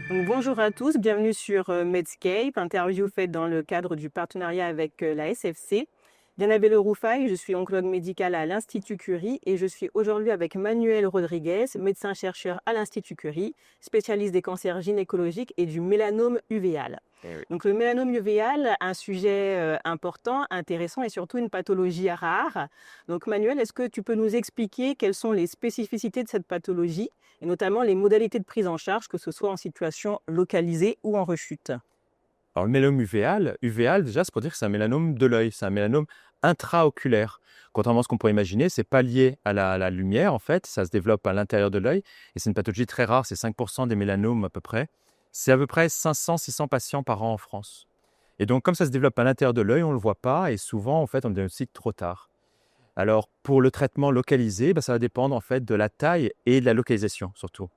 Donc, bonjour à tous, bienvenue sur Medscape, interview faite dans le cadre du partenariat avec la SFC. Diana Bello-Roufaï, je suis oncologue médicale à l'Institut Curie et je suis aujourd'hui avec Manuel Rodriguez, médecin-chercheur à l'Institut Curie, spécialiste des cancers gynécologiques et du mélanome uvéal. Eh oui. Donc le mélanome uvéal, un sujet important, intéressant et surtout une pathologie rare. Donc Manuel, est-ce que tu peux nous expliquer quelles sont les spécificités de cette pathologie et notamment les modalités de prise en charge, que ce soit en situation localisée ou en rechute? Alors, le mélanome uvéal, déjà, c'est pour dire que c'est un mélanome de l'œil, c'est un mélanome intraoculaire. Contrairement à ce qu'on pourrait imaginer, c'est pas lié à la lumière, en fait, ça se développe à l'intérieur de l'œil, et c'est une pathologie très rare, c'est 5% des mélanomes à peu près. C'est à peu près 500-600 patients par an en France. Et donc, comme ça se développe à l'intérieur de l'œil, on ne le voit pas, et souvent, en fait, on le diagnostique trop tard. Alors, pour le traitement localisé, ça va dépendre, en fait, de la taille et de la localisation, surtout.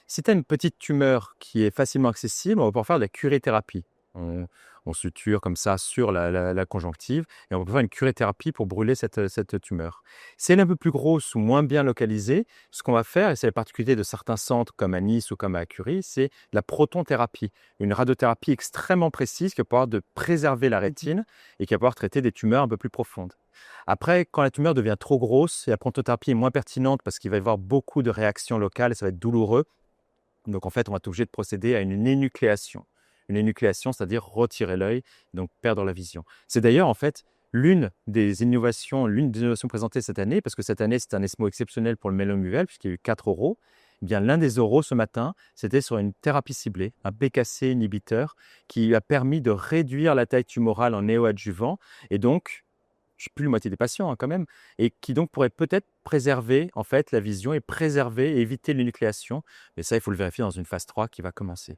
Si tu as une petite tumeur qui est facilement accessible, on va pouvoir faire de la curéthérapie. On suture comme ça sur la conjonctive et on peut faire une curéthérapie pour brûler cette tumeur. Si elle est un peu plus grosse ou moins bien localisée, ce qu'on va faire, et c'est la particularité de certains centres comme à Nice ou comme à Curie, c'est la protonthérapie, une radiothérapie extrêmement précise qui va pouvoir de préserver la rétine et qui va pouvoir traiter des tumeurs un peu plus profondes. Après, quand la tumeur devient trop grosse, la protonthérapie est moins pertinente parce qu'il va y avoir beaucoup de réactions locales et ça va être douloureux. Donc, en fait, on va être obligé de procéder à une énucléation. Une énucléation, c'est-à-dire retirer l'œil, donc perdre la vision. C'est d'ailleurs, en fait, l'une des innovations présentées cette année, parce que cette année, c'est un ESMO exceptionnel pour le mélanome uvéal, puisqu'il y a eu 4 oraux. Eh bien, l'un des oraux ce matin, c'était sur une thérapie ciblée, un BKC inhibiteur, qui a permis de réduire la taille tumorale en néoadjuvant, et donc, je ne suis plus la moitié des patients quand même, et qui donc pourrait peut-être préserver en fait la vision et préserver et éviter l'énucléation. Mais ça, il faut le vérifier dans une phase 3 qui va commencer.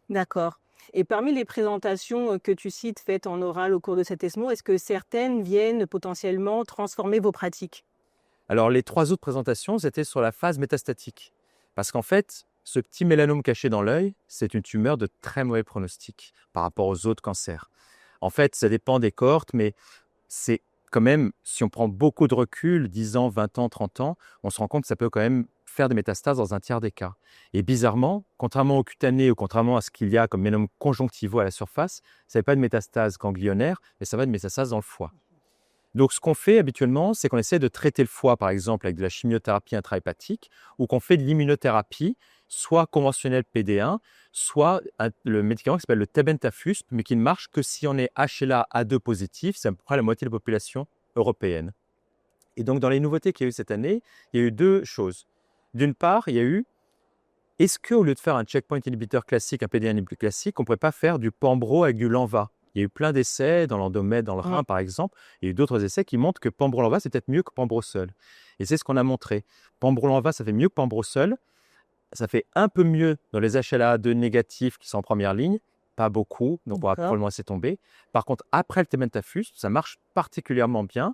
D'accord. Et parmi les présentations que tu cites faites en oral au cours de cet ESMO, est-ce que certaines viennent potentiellement transformer vos pratiques? Alors les 3 autres présentations, c'était sur la phase métastatique. Parce qu'en fait, ce petit mélanome caché dans l'œil, c'est une tumeur de très mauvais pronostic par rapport aux autres cancers. En fait, ça dépend des cohortes, mais c'est quand même, si on prend beaucoup de recul, 10 ans, 20 ans, 30 ans, on se rend compte que ça peut quand même faire des métastases dans un tiers des cas. Et bizarrement, contrairement au cutané ou contrairement à ce qu'il y a comme mélanome conjonctivaux à la surface, ça n'est pas de métastase ganglionnaire, mais ça va de métastase dans le foie. Donc, ce qu'on fait habituellement, c'est qu'on essaie de traiter le foie, par exemple, avec de la chimiothérapie intrahépatique, ou qu'on fait de l'immunothérapie, soit conventionnelle PD1, soit le médicament qui s'appelle le tebentafusp, mais qui ne marche que si on est HLA-A2 positif, c'est à peu près la moitié de la population européenne. Et donc, dans les nouveautés qu'il y a eu cette année, il y a eu 2 choses. D'une part, il y a eu, est-ce qu'au lieu de faire un checkpoint inhibiteur classique, un PD1 inhibiteur classique, on ne pourrait pas faire du pembro avec du Lenva? Il y a eu plein d'essais dans l'endomètre, dans le rein, par exemple. Il y a eu d'autres essais qui montrent que pembro-Lenva, c'est peut-être mieux que pembro seul. Et c'est ce qu'on a montré. Pembro-Lenva, ça fait mieux que pembro seul. Ça fait un peu mieux dans les HLA-A2 négatifs qui sont en première ligne. Pas beaucoup, donc on va D'accord. probablement laisser tomber. Par contre, après le tebentafusp, ça marche particulièrement bien.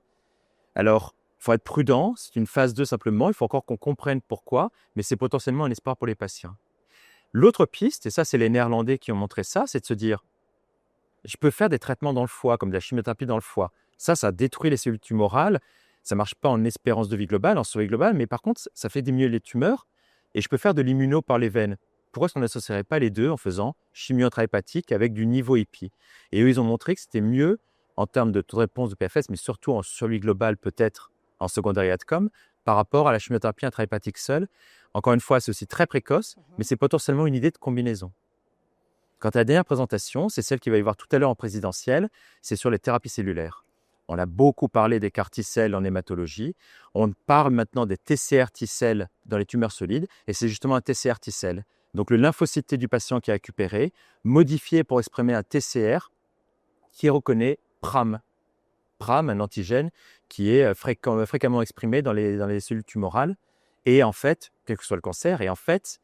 Alors, il faut être prudent. C'est une phase 2 simplement. Il faut encore qu'on comprenne pourquoi, mais c'est potentiellement un espoir pour les patients. L'autre piste, et ça, c'est les Néerlandais qui ont montré ça, c'est de se dire, je peux faire des traitements dans le foie, comme de la chimiothérapie dans le foie. Ça détruit les cellules tumorales. Ça ne marche pas en espérance de vie globale, en survie globale, mais par contre, ça fait diminuer les tumeurs. Et je peux faire de l'immuno par les veines. Pourquoi est-ce qu'on n'associerait pas les deux en faisant chimio intrahépatique avec du niveau EPI? Et eux, ils ont montré que c'était mieux en termes de taux de réponse de PFS, mais surtout en survie globale, peut-être en secondaire ADCOM, par rapport à la chimiothérapie intrahépatique seule. Encore une fois, c'est aussi très précoce, mais c'est potentiellement une idée de combinaison. Quant à la dernière présentation, c'est celle qu'il va y avoir tout à l'heure en présidentielle, c'est sur les thérapies cellulaires. On a beaucoup parlé des CAR T-cells en hématologie. On parle maintenant des TCR T-cells dans les tumeurs solides, et c'est justement un TCR T-cell. Donc le lymphocyte T du patient qui est récupéré, modifié pour exprimer un TCR qui reconnaît PRAM. PRAM, un antigène qui est fréquemment exprimé dans les cellules tumorales. Et en fait, quel que soit le cancer, et en fait,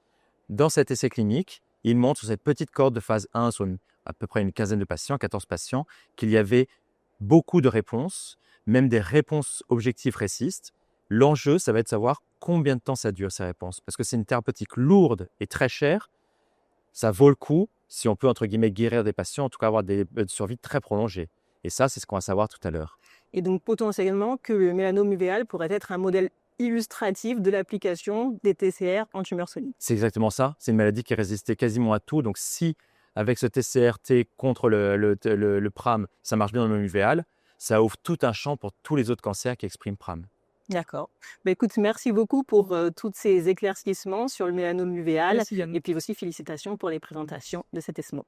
dans cet essai clinique, il montre sur cette petite cohorte de phase 1, sur à peu près une quinzaine de patients, 14 patients, qu'il y avait beaucoup de réponses, même des réponses objectives récistes. L'enjeu, ça va être de savoir combien de temps ça dure, ces réponses. Parce que c'est une thérapeutique lourde et très chère. Ça vaut le coup si on peut, entre guillemets, guérir des patients, en tout cas avoir des survies très prolongées. Et ça, c'est ce qu'on va savoir tout à l'heure. Et donc potentiellement que le mélanome uvéal pourrait être un modèle illustratif de l'application des TCR en tumeur solide. C'est exactement ça. C'est une maladie qui résistait quasiment à tout. Donc, si avec ce TCR-T contre le PRAM, ça marche bien dans le myélome uvéal, ça ouvre tout un champ pour tous les autres cancers qui expriment PRAM. D'accord. Bah, écoute, merci beaucoup pour tous ces éclaircissements sur le mélanome uvéal Merci Yann. et puis aussi félicitations pour les présentations de cet ESMO.